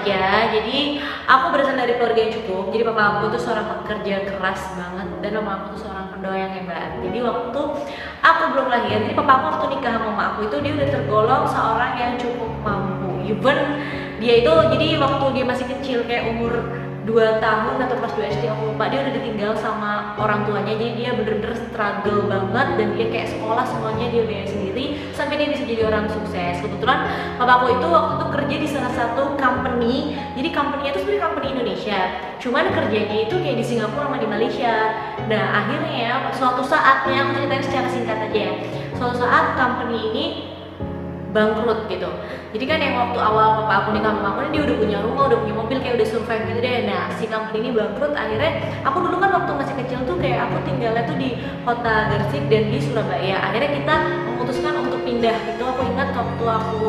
aja. Jadi aku berasal dari keluarga yang cukup. Jadi papa aku tuh seorang pekerja keras banget dan mama aku tuh seorang pendoa yang hebat. Jadi waktu aku belum lahir, jadi papa aku waktu nikah sama mama aku itu dia udah tergolong seorang yang cukup mampu. Even dia itu jadi waktu dia masih kecil kayak umur 2 tahun atau pas 2 SD aku lupa, dia udah ditinggal sama orang tuanya. Jadi dia bener-bener struggle banget dan dia kayak sekolah semuanya dia biaya sendiri sampai dia bisa jadi orang sukses. Kebetulan papa aku itu waktu itu kerja di salah satu company. Jadi company itu sebenarnya company Indonesia, cuman kerjanya itu kayak di Singapura sama di Malaysia. Nah akhirnya suatu saatnya, aku ceritain secara singkat aja ya, suatu saat company ini bangkrut gitu. Jadi kan yang waktu awal papa aku nikah sama aku, dia udah punya rumah, udah punya mobil, kayak udah survive gitu deh. Nah si company ini bangkrut. Akhirnya aku dulu kan waktu masih kecil tuh kayak aku tinggalnya tuh di kota Gresik dan di Surabaya. Akhirnya kita memutuskan untuk pindah gitu. Aku ingat waktu aku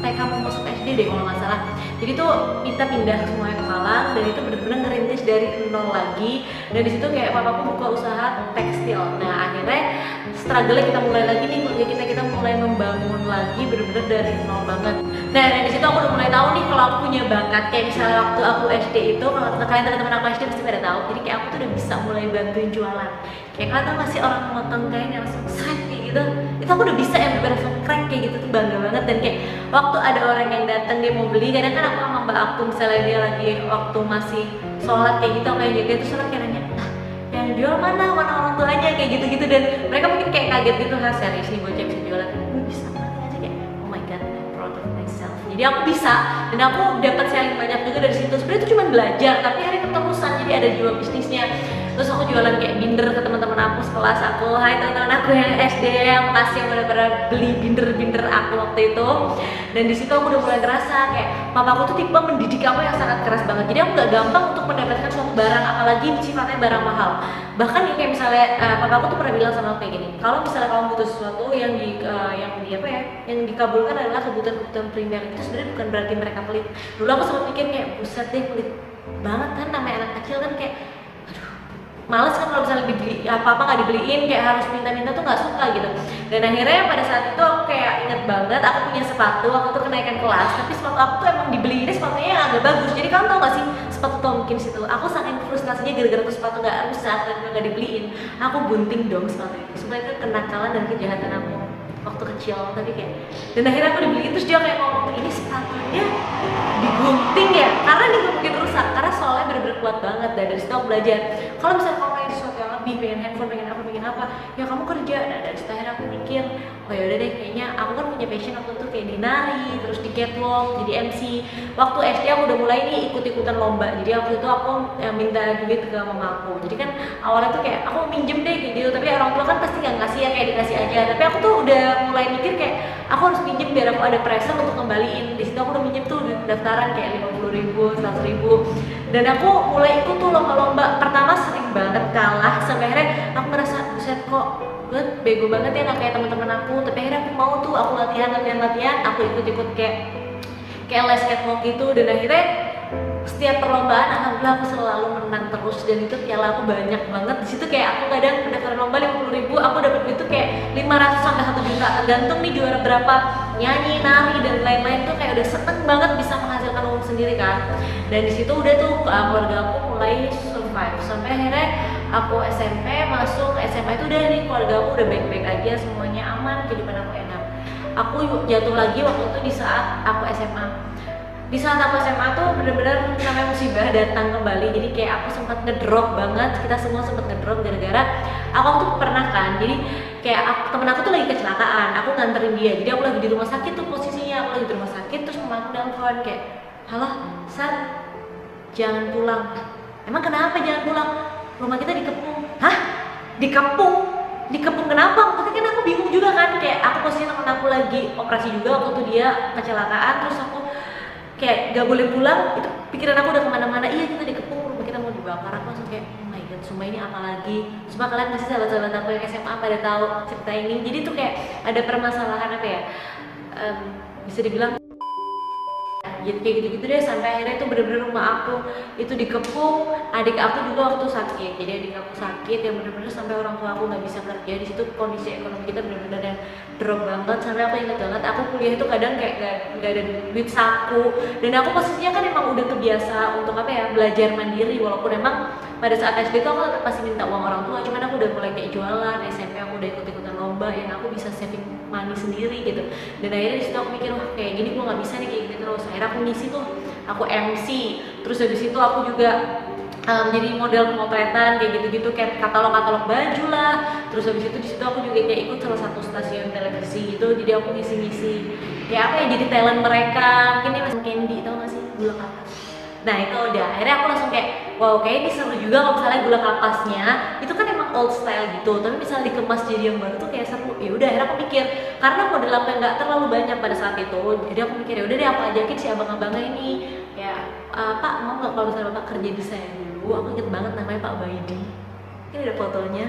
TK mau masuk SD deh kalau nggak salah. Jadi tuh kita pindah semuanya ke Malang dan itu bener-bener ngerintis dari nol lagi. Dan di situ kayak papaku buka usaha tekstil. Nah akhirnya struggle kita mulai lagi nih, keluarga kita mulai membangun lagi bener-bener dari nol banget. Nah dari situ aku udah mulai tahu nih kalau aku punya bakat. Kayak misalnya waktu aku SD itu, kalau kalian teman-teman aku SD pasti pada tahu. Jadi kayak aku tuh udah bisa mulai bantuin jualan. Kayak kalian tau gak sih orang memotong kain yang langsung srek kayak gitu, itu aku udah bisa yang langsung crack kayak gitu tuh bangga banget. Dan kayak waktu ada orang yang datang dia mau beli, kadang kan aku sama mbak aku misalnya dia lagi waktu masih sholat kayak gitu, aku yang jaga itu sholat kayak nanya, yang jual mana orang tuanya kayak gitu-gitu. Dan mereka mungkin kayak kaget gitu, ha serius nih bocah bisa jualan, bisa banget aja kayak oh my god, I'm proud of myself. Jadi aku bisa dan aku dapat sharing banyak juga dari situ. Sebenarnya itu cuma belajar tapi hari keterusan, jadi ada jiwa bisnisnya. Terus aku jualan kayak binder ke teman-teman aku sekelas aku. Hai teman-teman aku yang SD, yang makasih yang benar-benar beli binder aku waktu itu. Dan di situ aku udah mulai ngerasa kayak papa aku tuh tipe mendidik aku yang sangat keras banget. Jadi aku nggak gampang untuk mendapatkan suatu barang, apalagi sifatnya barang mahal. Bahkan kayak misalnya papa aku tuh pernah bilang sama aku kayak gini, kalau misalnya kamu butuh sesuatu yang yang dikabulkan adalah kebutuhan primer, itu sebenarnya bukan berarti mereka pelit. Dulu aku sempat mikir kayak buset deh, pelit banget kan, namanya anak kecil kan kayak males kan kalau misalnya dibeli apa-apa nggak dibeliin, kayak harus minta-minta tuh nggak suka gitu. Dan akhirnya pada saat itu aku kayak inget banget aku punya sepatu waktu itu kenaikan kelas, tapi sepatu aku tuh emang dibeliin sepatunya agak bagus. Jadi kamu tau gak sih sepatu Tomkins itu, aku saking frustrasinya gara-gara tuh sepatu nggak rusak dan nggak dibeliin, aku gunting dong sepatu itu. Supaya itu kenakalan dan kejahatan aku waktu kecil. Tapi kayak, dan akhirnya aku dibeliin, terus dia kayak ngomong ini sepatunya digunting ya karena ini gak mungkin rusak, karena soalnya bener-bener kuat banget. Dan dari situ aku belajar kalau misalnya kamu pengen sesuatu yang lebih, pengen handphone, pengen apa, ya kamu kerja. Dan dari situ akhirnya aku mikir, oh yaudah deh, kayaknya aku kan punya passion waktu itu kayak di nari, terus di catwalk, jadi MC. Waktu SD aku udah mulai nih ikut-ikutan lomba. Jadi waktu itu aku minta duit ke mama aku. Jadi kan awalnya tuh kayak aku minjem deh kayak gitu, tapi orang tua kan pasti nggak ngasih ya, kayak dikasih aja. Tapi aku tuh udah mulai mikir kayak aku harus minjem biar aku ada pressure untuk kembaliin. Di situ aku udah minjem tuh daftaran kayak 50.000, 100.000. Dan aku mulai ikut tuh lomba-lomba. Pertama sering banget kalah, sampai akhirnya aku ngerasa buset kok gue bego banget ya nggak kayak teman-teman aku. Tapi akhirnya aku mau tuh, aku latihan, aku ikut kayak les catwalk gitu. Dan akhirnya setiap perlombaan alhamdulillah aku selalu menang terus, dan itu piala aku banyak banget. Di situ kayak aku kadang pendaftaran lomba 50.000, aku dapat duit tuh kayak 500 sampai 1 juta, tergantung nih juara berapa, nyanyi, nari dan lain-lain. Tuh kayak udah seneng banget bisa menghasilkan uang sendiri kan. Dan di situ udah tuh keluarga aku mulai survive sampai akhirnya aku SMP, masuk SMA itu udah nih keluarga aku udah baik-baik aja, semuanya aman, kehidupan aku enak. Aku jatuh lagi waktu itu di saat aku SMA. Di saat aku SMA tuh bener-bener namanya musibah datang kembali. Jadi kayak aku sempat ngedrop banget, kita semua sempat ngedrop gara-gara aku tuh pernah kan, jadi kayak temen aku tuh lagi kecelakaan, aku nganterin dia, jadi aku lagi di rumah sakit tuh posisinya, aku lagi di rumah sakit. Terus mama aku nelfon kayak, halo Sar, jangan pulang. Emang kenapa jangan pulang? Rumah kita dikepung. Hah? Dikepung? Dikepung kenapa? Maksudnya kan aku bingung juga kan, kayak aku posisinya temen aku lagi operasi juga waktu itu, dia kecelakaan. Terus aku kayak gak boleh pulang, itu pikiran aku udah kemana-mana. Iya kita dikepung, rumah kita mau dibakar. Aku langsung kayak oh my god, sumpah ini apa lagi. Sumpah kalian pasti sahabat-sahabat aku yang SMA pada tahu cerita ini. Jadi tuh kayak ada permasalahan apa ya, bisa dibilang jadi kayak gitu-gitu deh, sampai akhirnya itu bener-bener rumah aku itu dikepung. Adik aku juga waktu sakit, jadi adik aku sakit yang bener-bener sampai orang tua aku nggak bisa kerja. Di situ kondisi ekonomi kita bener-bener yang drop banget, sampai aku ingat banget aku kuliah itu kadang kayak gak ada duit saku, dan aku posisinya kan emang udah kebiasa untuk apa ya, belajar mandiri, walaupun emang pada saat SD itu aku tetap pasti minta uang orang tua, cuman aku udah mulai kayak jualan. SMP aku udah ikut-ikutan lomba yang aku bisa saving money sendiri gitu, dan akhirnya disitu aku mikir, wah kayak gini gue nggak bisa nih kayak gitu terus. Akhirnya aku ngisi tuh, aku MC, terus habis itu aku juga jadi model pemotretan kayak gitu-gitu, kayak katalog baju lah. Terus habis itu di situ aku juga kayak ikut salah satu stasiun televisi gitu, jadi aku ngisi-ngisi kayak apa ya, jadi talent mereka. Mungkin dia masuk Candy, tau gak sih, gula kapas. Nah itu udah, akhirnya aku langsung kayak wow, kayak ini seru juga kalau misalnya gula kapasnya itu kan emang old style gitu, tapi misalnya dikemas jadi yang baru tuh kayak seru. Ya udah, akhirnya aku mikir, karena model aku yang nggak terlalu banyak pada saat itu, jadi aku mikir ya udah deh aku ajakin si abang-abangnya ini ya, Pak mau nggak kalau misalnya Bapak kerja di saya dulu. Aku inget banget namanya Pak Baidi, ini ada fotonya.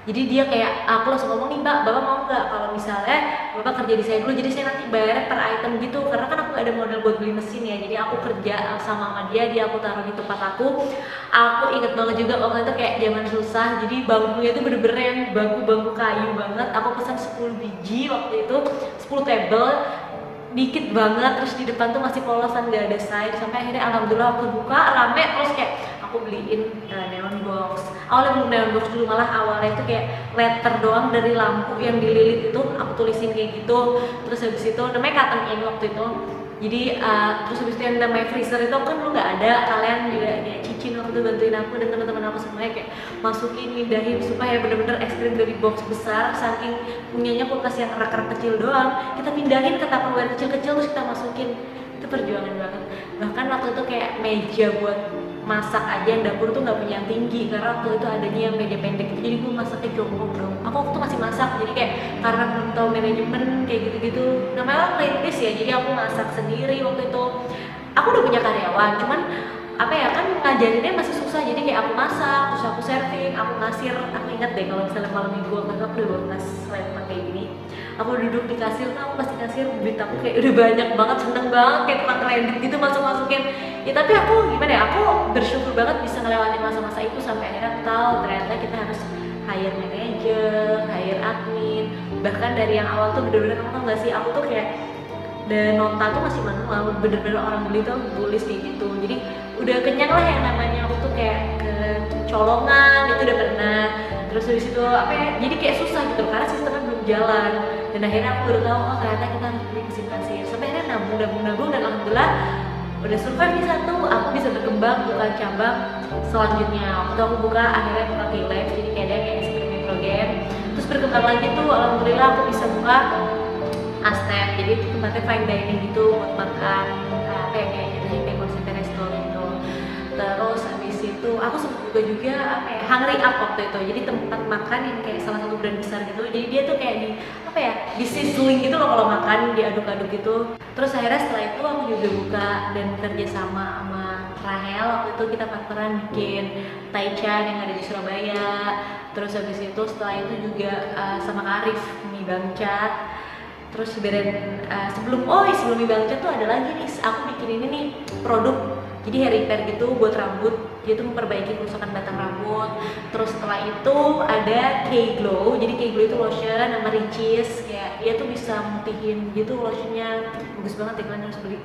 Jadi dia kayak, aku langsung ngomong nih, Mbak, Bapak mau nggak kalau misalnya Bapak kerja di saya dulu, jadi saya nanti bayarnya per item gitu, karena kan aku nggak ada modal buat beli mesin ya. Jadi aku kerja sama dia aku taruh di tempat aku. Aku inget banget juga waktu itu kayak zaman susah, jadi bangkunya itu bener-bener yang bangku kayu banget. Aku pesan 10 biji waktu itu, 10 table, dikit banget, terus di depan tuh masih polosan, gak ada side. Sampai akhirnya alhamdulillah aku buka rame, terus kayak aku beliin neon box. Awalnya belum neon box dulu, malah awalnya itu kayak letter doang dari lampu yang dililit itu, aku tulisin kayak gitu. Terus habis itu namanya cotton in waktu itu. Jadi terus habis itu yang namanya freezer itu kan lu nggak ada, kalian juga kayak Cicin waktu itu bantuin aku dan teman-teman aku semuanya kayak masukin, mindahin supaya bener-bener ekstrim dari box besar, saking punyanya kulkas yang rak-rak kecil doang, kita pindahin ke tupperware kecil-kecil terus kita masukin. Itu perjuangan banget. Bahkan waktu itu kayak meja buat masak aja yang dapur tuh nggak punya yang tinggi, karena waktu itu adanya yang meja pendek gitu, jadi gue masaknya jongkok dong. Aku waktu masih masak, jadi kayak karena belum tahu manajemen kayak gitu-gitu, namanya orang rintis ya, jadi aku masak sendiri waktu itu. Aku udah punya karyawan, cuman apa ya, kan ngajarinnya masih susah, jadi kayak aku masak, terus aku serving, aku ngasir. Aku ingat deh kalau misalnya malam minggu aku udah bawa tas selempang kayak gini, aku duduk di kasir tuh, aku pasti kasir duit aku kayak udah banyak banget, seneng banget kayak tukang kredit gitu masuk-masukin ya. Tapi aku gimana ya, aku bersyukur banget bisa ngelewatin masa-masa itu sampai akhirnya aku tahu ternyata kita harus hire manager, hire admin. Bahkan dari yang awal tuh bener-bener, kamu tau gak sih, aku tuh kayak dan nota tuh masih manual, bener-bener orang beli tuh tulis kayak gitu. Jadi udah kenyang lah yang namanya aku tuh kayak kecolongan, itu udah pernah. Terus dari situ apa ya, jadi kayak susah gitu karena sistemnya belum jalan. Dan akhirnya aku baru tahu, oh ternyata kita harus beli mesin kasir. Sampai akhirnya nabung dan alhamdulillah udah survive di satu, aku bisa berkembang buka cabang selanjutnya. Waktu aku buka, akhirnya buka K-Live, jadi kayak ada kayak eksperimen program. Terus berkembang lagi tuh, alhamdulillah aku bisa buka Astep, jadi itu tempatnya fine dining gitu buat makan, apa ya kayak gitu, kayak konsep resto gitu. Terus habis itu aku sempat buka juga apa ya, Hungry Up waktu itu, jadi tempat makan yang kayak salah satu brand besar gitu. Jadi dia tuh kayak di apa ya, di sizzling gitu loh kalau makan, diaduk-aduk gitu. Terus akhirnya setelah itu aku juga buka dan kerja sama Rahel. Waktu itu kita partneran bikin Taichan yang ada di Surabaya. Terus habis itu setelah itu juga sama Arif mie Bangcat. Terus sebelum mie Bangcat tuh ada lagi nih, aku bikin ini nih produk, jadi hair repair gitu buat rambut. Dia tuh memperbaiki kerusakan batang rambut. Terus setelah itu ada K-Glow, jadi K-Glow itu lotion sama Ricis, kayak dia tuh bisa mutihin gitu, lotionnya bagus banget ya, kalian harus beli.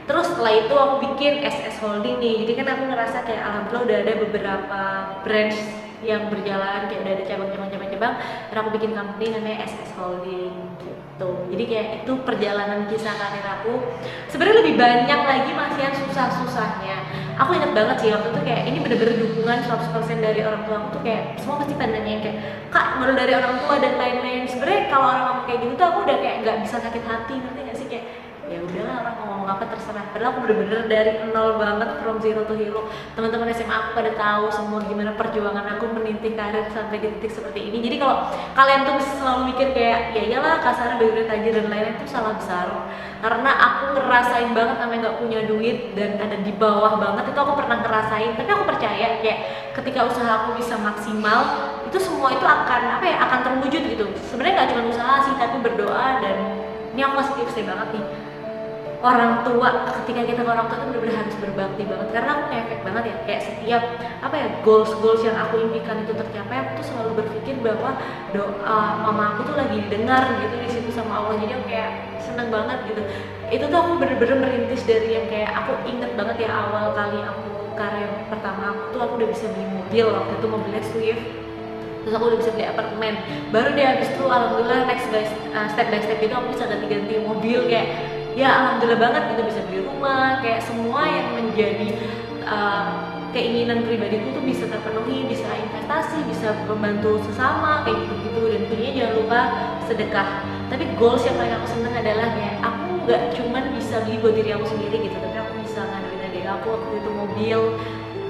Terus setelah itu aku bikin SS Holding nih, jadi kan aku ngerasa kayak alhamdulillah udah ada beberapa brands yang berjalan, kayak udah ada cabang-cabang, dan aku bikin company namanya SS Holding gitu. Jadi kayak itu perjalanan kisah karir aku. Sebenarnya lebih banyak lagi masih yang susah-susahnya. Aku inget banget sih waktu itu kayak ini bener-bener dukungan 100% dari orang tua aku tuh, kayak semua pasti tandanya kayak Kak, modal dari orang tua dan lain-lain. Sebenarnya kalau orang ngomong kayak gitu tuh aku udah kayak nggak bisa sakit hati, ngerti nggak sih, kayak ya udahlah orang ngomong apa terserah. Padahal aku bener-bener dari nol banget, from zero to hero. Teman-teman SMA aku pada tahu semua gimana perjuangan aku meniti karir sampai di titik seperti ini. Jadi kalau kalian tuh selalu mikir kayak ya iyalah kasarnya background aja dan lain-lain, itu salah besar. Karena aku ngerasain banget namanya nggak punya duit dan ada di bawah banget, itu aku pernah ngerasain. Tapi aku percaya kayak ketika usaha aku bisa maksimal, itu semua itu akan apa ya, akan terwujud gitu. Sebenarnya nggak cuma usaha sih, tapi berdoa. Dan ini aku kasih tips banget nih, orang tua, ketika kita ke orang tua itu benar-benar harus berbakti banget, karena aku ngefek banget ya, kayak setiap apa ya goals yang aku impikan itu tercapai, aku tuh selalu berpikir bahwa doa mama aku tuh lagi didengar gitu di situ sama Allah. Jadi aku kayak seneng banget gitu. Itu tuh aku bener-bener merintis dari yang kayak aku inget banget ya awal kali aku karya pertama aku udah bisa beli mobil, waktu itu mobilnya Swift, terus aku udah bisa beli apartemen. Baru deh habis itu alhamdulillah step by step itu aku bisa ganti mobil, kayak ya alhamdulillah banget gitu, bisa beli rumah, kayak semua yang menjadi keinginan pribadiku tuh bisa terpenuhi, bisa investasi, bisa membantu sesama kayak gitu-gitu. Dan tentunya jangan lupa sedekah. Tapi goals yang paling aku seneng adalah kayak aku nggak cuman bisa beli buat diri aku sendiri gitu, tapi aku bisa ngaduin adik aku waktu itu mobil,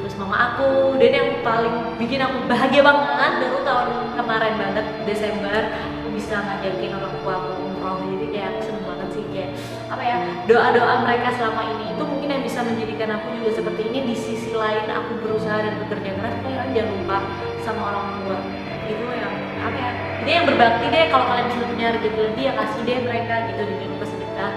terus mama aku. Dan yang paling bikin aku bahagia banget baru tahun kemarin banget Desember, aku bisa ngajakin orang tua aku umroh. Jadi kayak aku seneng banget sih, kayak apa ya, doa-doa mereka selama ini itu mungkin yang bisa menjadikan aku juga seperti ini. Di sisi lain aku berusaha dan bekerja keras, kayak jangan lupa sama orang tua. Itu yang apa ya, dia yang berbakti deh, kalau kalian bisa punya rezeki lebih ya kasih deh mereka gitu, dan jangan lupa sedekah.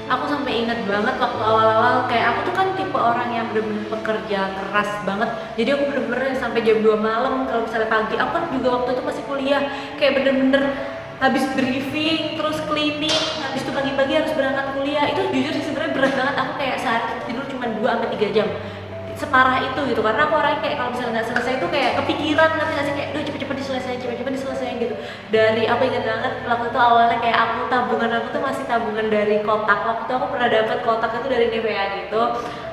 Aku sampai ingat banget waktu awal-awal, kayak aku tuh kan tipe orang yang bener-bener pekerja keras banget. Jadi aku bener-bener sampai jam 2 malam kalau misalnya pagi. Aku kan juga waktu itu masih kuliah, kayak bener-bener habis briefing, terus cleaning, habis itu pagi-pagi harus berangkat kuliah. Itu jujur sih sebenarnya berat banget. Aku kayak sehari tidur cuma 2-3 jam, separah itu gitu. Karena aku orangnya kayak kalau misalnya nggak selesai itu kayak kepikiran, nanti nggak sih, kayak duh cepet-cepet diselesain gitu. Dari aku ingat banget waktu itu awalnya kayak tabungan aku tuh masih tabungan dari kotak. Waktu itu aku pernah dapat kotak itu dari NVA gitu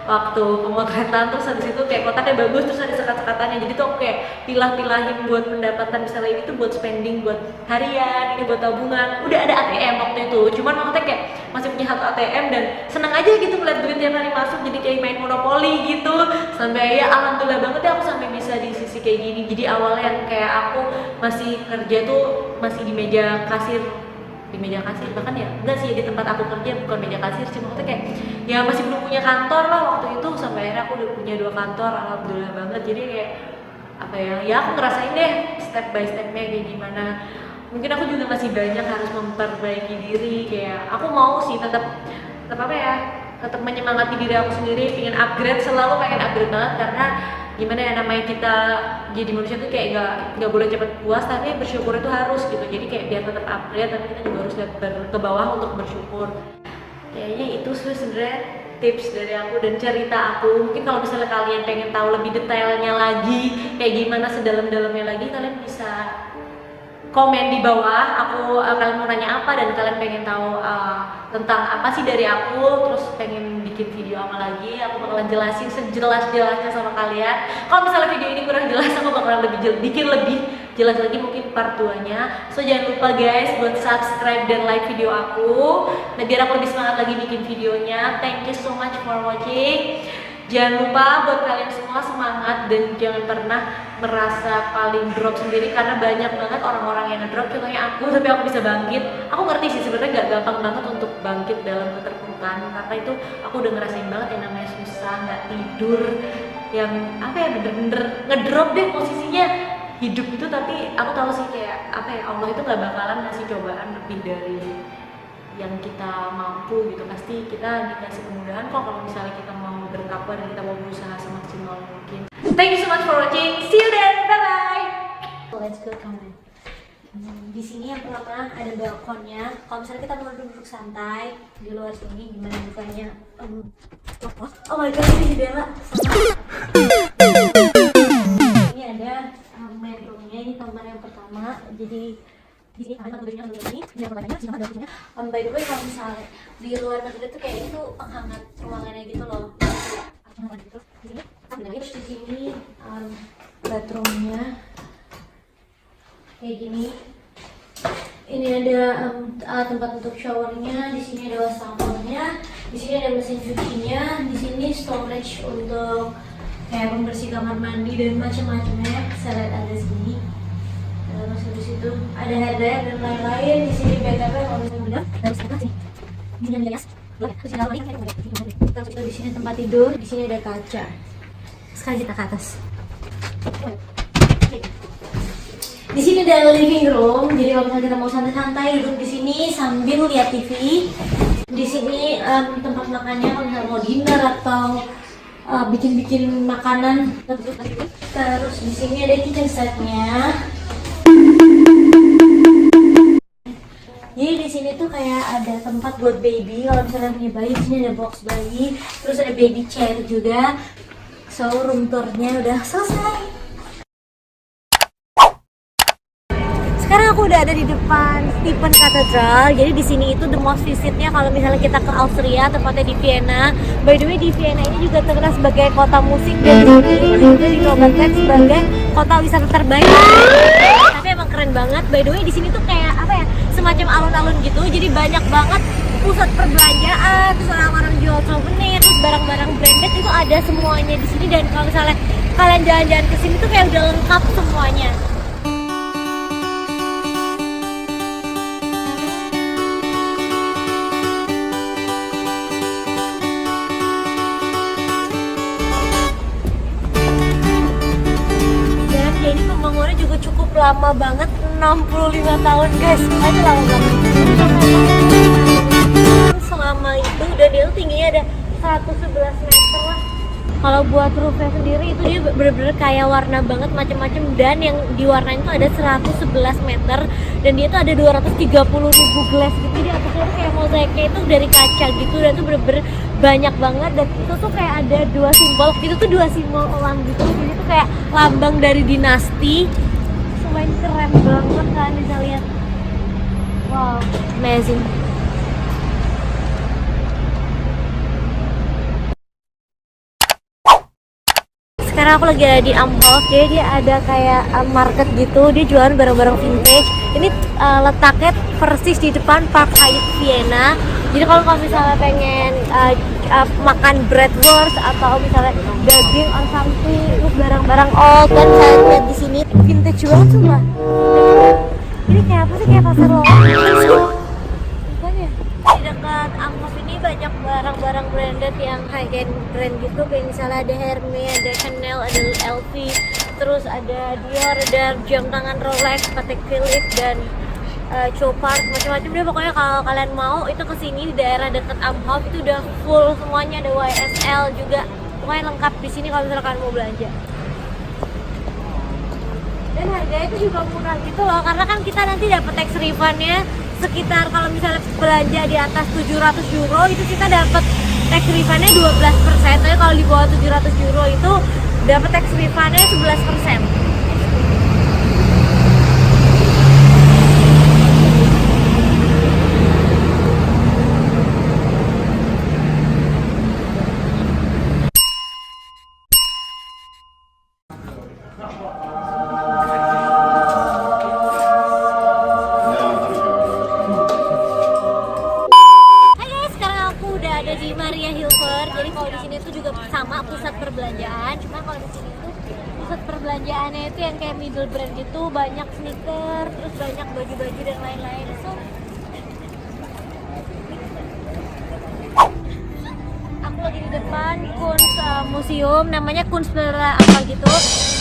waktu pemotretan, terus habis itu kayak kotaknya bagus, terus ada sekat-sekatannya. Jadi tuh aku kayak pilah-pilahin buat pendapatan, misalnya ini tuh buat spending, buat harian, ini buat tabungan. Udah ada ATM waktu itu, cuman maksudnya kayak masih punya satu ATM dan seneng aja gitu ngeliat duit tiap hari masuk, jadi kayak main monopoli gitu. Sampai ya alhamdulillah banget ya aku sampai bisa di sisi kayak gini. Jadi awalnya yang kayak aku masih kerja tuh masih di meja kasir, bahkan ya enggak sih, di tempat aku kerja bukan meja kasir sih, maksudnya kayak ya masih belum punya kantor lah waktu itu. Sampai akhirnya aku udah punya 2 kantor, alhamdulillah banget. Jadi kayak apa ya aku ngerasain deh step by stepnya kayak gimana. Mungkin aku juga masih banyak harus memperbaiki diri, kayak aku mau sih tetap apa ya, tetap menyemangati diri aku sendiri, pengen upgrade, selalu pengen upgrade banget. Karena gimana ya, namanya kita jadi manusia tuh kayak nggak boleh cepet puas, tapi bersyukur itu harus gitu. Jadi kayak biar tetap upgrade, tapi kita juga harus lihat ke bawah untuk bersyukur. Kayaknya itu sih sebenarnya tips dari aku dan cerita aku. Mungkin kalau misalnya kalian pengen tahu lebih detailnya lagi, kayak gimana sedalam-dalamnya lagi, kalian bisa komen di bawah. Kalian mau nanya apa dan kalian pengen tahu tentang apa sih dari aku, terus pengen bikin video apa lagi, aku bakalan jelasin sejelas-jelasnya sama kalian. Kalau misalnya video ini kurang jelas, aku bakalan bikin lebih jelas lagi mungkin part 2-nya. So jangan lupa guys buat subscribe dan like video aku, nah biar aku lebih semangat lagi bikin videonya. Thank you so much for watching. Jangan lupa buat kalian semua semangat dan jangan pernah merasa paling drop sendiri, karena banyak banget orang-orang yang ngedrop, contohnya aku, tapi aku bisa bangkit. Aku ngerti sih sebenarnya gak gampang banget untuk bangkit dalam keterpurukan, karena itu aku udah ngerasain banget yang namanya susah, gak tidur, yang apa ya, bener-bener ngedrop deh posisinya hidup itu. Tapi aku tahu sih kayak apa ya, Allah itu gak bakalan ngasih cobaan lebih dari yang kita mampu gitu. Pasti kita dikasih kemudahan kok kalau misalnya kita mau bertakwa dan kita mau berusaha semaksimal mungkin. Thank you so much for watching. See you then. Bye bye. Let's go comment. Di sini yang pertama ada balkonnya. Kalau misalnya kita mau duduk santai di luar sini, gimana bukanya? Oh my god, ini jendela. Ini ada main roomnya, ini kamar yang pertama. Jadi di sini ada mobilnya ini, dia pertanyaannya sih ada mobilnya. By the way, kalau misalnya di luar negeri tuh kayak itu penghangat ruangannya gitu loh. Di sini, terus di sini bathroomnya kayak gini. Ini ada tempat untuk showernya. Di sini ada wastafelnya. Di sini ada mesin cucinya. Di sini storage untuk kayak pembersih kamar mandi dan macam-macamnya. Bisa lihat ada sini. Terus di situ ada hair dryer dan lain-lain. Di sini backupnya kalau misalnya udah harus apa sih? Di sini ada gas. Terus itu di sini tempat tidur. Di sini ada kaca. Sekarang kita ke atas. Di sini ada living room. Jadi kalau misalnya kita mau santai-santai duduk di sini sambil lihat TV. Di sini tempat makannya kalau misalnya mau dinner atau bikin-bikin makanan. Terus di sini ada kitchen setnya. Jadi di sini tuh kayak ada tempat buat baby. Kalau misalnya punya bayi, di sini ada box bayi. Terus ada baby chair juga. So room tournya udah selesai. Sekarang aku udah ada di depan Stephen Cathedral. Jadi di sini itu the most visitnya kalau misalnya kita ke Austria, tepatnya di Vienna. By the way, di Vienna ini juga terkenal sebagai kota musik dan juga dinobatkan sebagai kota wisata terbaik. Tapi emang keren banget. By the way, di sini tuh kayak apa ya? Semacam alun-alun gitu. Jadi banyak banget pusat perbelanjaan, terus orang-orang jual souvenir, terus barang-barang branded itu ada semuanya di sini. Dan kalau misalnya kalian jalan-jalan ke sini tuh kayak udah lengkap semuanya. Lama banget, 65 tahun guys, itu lama banget. Selama itu udah dia tuh tingginya ada 111 meter lah. Kalau buat roofnya sendiri itu dia bener-bener kayak warna banget macem-macem, dan yang diwarnain tuh ada 111 meter dan dia tuh ada 230.000 glass gitu. Jadi atasnya tuh kayak mozaiknya itu dari kaca gitu, dan tuh bener-bener banyak banget. Dan itu tuh kayak ada dua simbol, itu tuh dua simbol elang gitu. Jadi tuh kayak lambang dari dinasti. Main keren banget kan, bisa lihat. Wow, amazing. Sekarang aku lagi ada di Amhof. Jadi dia ada kayak market gitu, dia jualan barang-barang vintage. Ini letaknya persis di depan Park Hyatt Vienna. Jadi kalau misalnya pengen makan bratwurst atau misalnya daging on something, terus barang-barang old, dan saya lihat di sini vintage banget semua. Ini kayak apa sih, kayak pasar lowak bukannya? Di dekat Amhof ini banyak barang-barang branded yang high-end brand gitu, kayak misalnya ada Hermes, ada Chanel, ada LV, terus ada Dior, ada jam tangan Rolex, Patek Philippe, dan Chopard, macam-macam deh. Pokoknya kalau kalian mau itu kesini di daerah dekat Amhof itu udah full semuanya, ada YSL juga, pokoknya lengkap di sini kalau misalnya kalian mau belanja. Dan harganya itu juga murah gitu loh, karena kan kita nanti dapat tax refundnya sekitar, kalau misalnya belanja di atas 700 euro itu kita dapat tax refundnya 12%. Tapi kalau di bawah 700 euro itu dapat tax refundnya 11%. Di Maria Hilfer. Jadi kalau di sini tuh juga sama pusat perbelanjaan, cuma kalau di sini tuh pusat perbelanjaannya itu yang kayak middle brand gitu, banyak sneaker, terus banyak baju-baju dan lain-lain. So aku lagi di depan Kunst museum, namanya Kunstler apa gitu,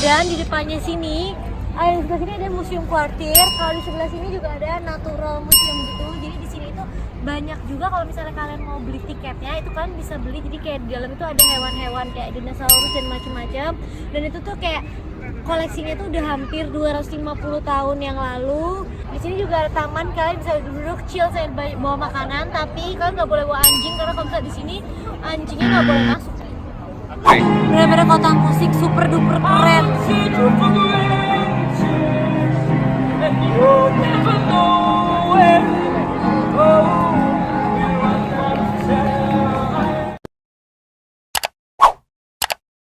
dan di depannya sini di sebelah sini ada museum kuartir. Kalau di sebelah sini juga ada natural museum gitu. Jadi di sini tuh banyak juga, kalau misalnya kalian mau beli tiketnya itu kan bisa beli. Jadi kayak di dalam itu ada hewan-hewan kayak dinosaurus dan macam-macam. Dan itu tuh kayak koleksinya tuh udah hampir 250 tahun yang lalu. Di sini juga ada taman, kalian bisa duduk chill sambil bawa makanan, tapi kalian nggak boleh bawa anjing karena kalau misalnya di sini anjingnya nggak boleh masuk. Bener-bener kota musik super duper keren.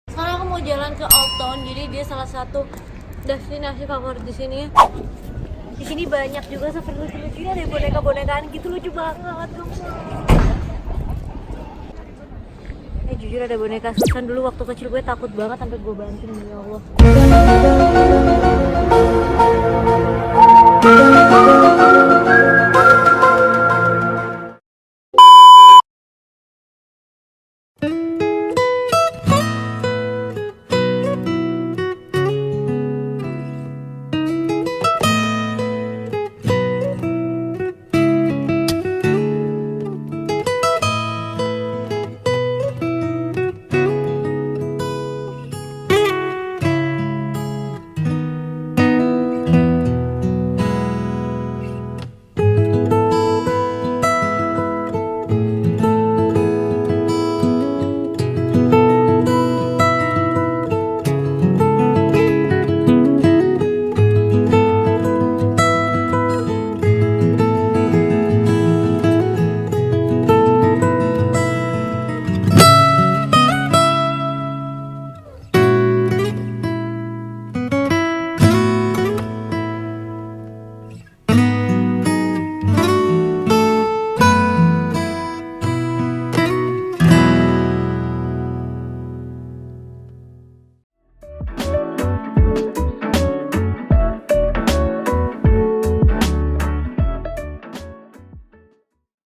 Sekarang aku mau jalan ke Old Town, jadi dia salah satu destinasi favorit di sini. Di sini banyak juga seperti ada boneka-bonekaan gitu, lucu banget. Jujur ada boneka Susan dulu waktu kecil, gue takut banget sampai gue banting, ya Allah.